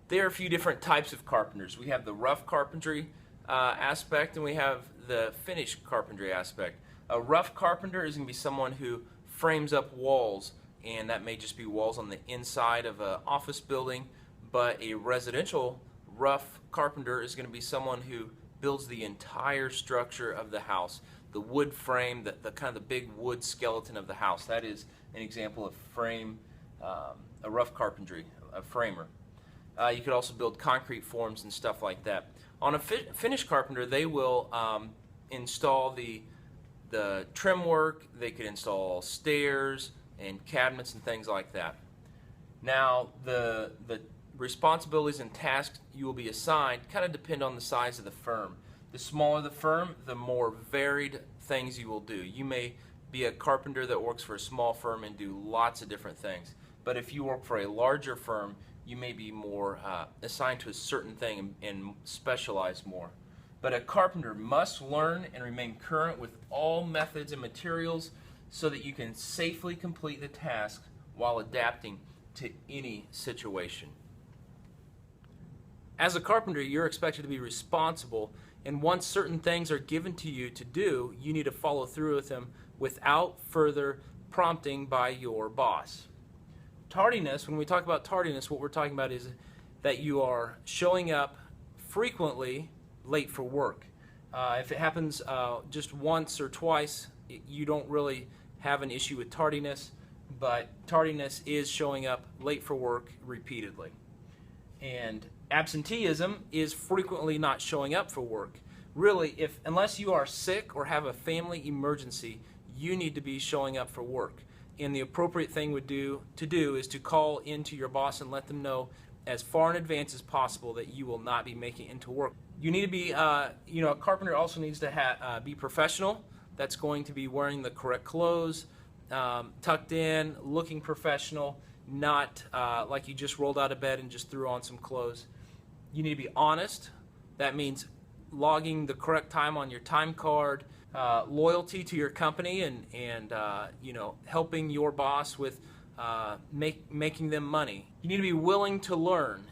There are a few different types of carpenters. We have the rough carpentry aspect, and we have the finished carpentry aspect. A rough carpenter is going to be someone who frames up walls, and that may just be walls on the inside of an office building, but a residential rough carpenter is going to be someone who builds the entire structure of the house. The wood frame, the kind of the big wood skeleton of the house. That is an example of a rough carpentry, a framer. You could also build concrete forms and stuff like that. On a finished carpenter, they will install the trim work. They could install stairs and cabinets and things like that. Now, the responsibilities and tasks you will be assigned kind of depend on the size of the firm. The smaller the firm, the more varied things you will do. You may be a carpenter that works for a small firm and do lots of different things. But if you work for a larger firm, you may be more assigned to a certain thing and specialize more. But a carpenter must learn and remain current with all methods and materials so that you can safely complete the task while adapting to any situation. As a carpenter, you're expected to be responsible, and once certain things are given to you to do, you need to follow through with them without further prompting by your boss. Tardiness, when we talk about tardiness, what we're talking about is that you are showing up frequently late for work. If it happens just once or twice, you don't really have an issue with tardiness, but tardiness is showing up late for work repeatedly. And absenteeism is frequently not showing up for work. Really, unless you are sick or have a family emergency, you need to be showing up for work. And the appropriate thing to do is to call into your boss and let them know as far in advance as possible that you will not be making it into work. You need to be, a carpenter also needs to be professional. That's going to be wearing the correct clothes, tucked in, looking professional, not like you just rolled out of bed and just threw on some clothes. You need to be honest. That means logging the correct time on your time card, loyalty to your company, and helping your boss with making them money. You need to be willing to learn.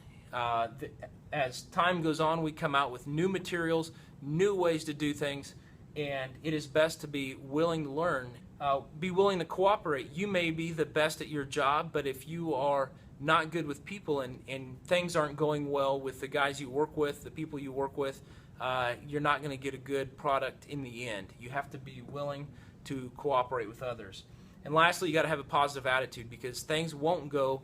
As time goes on, we come out with new materials, new ways to do things, and it is best to be willing to learn. Be willing to cooperate. You may be the best at your job, but if you are not good with people and things aren't going well with the guys you work with, the people you work with, you're not going to get a good product in the end. You have to be willing to cooperate with others. And lastly, you got to have a positive attitude, because things won't go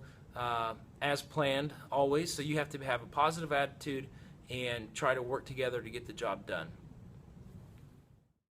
as planned always, so you have to have a positive attitude and try to work together to get the job done.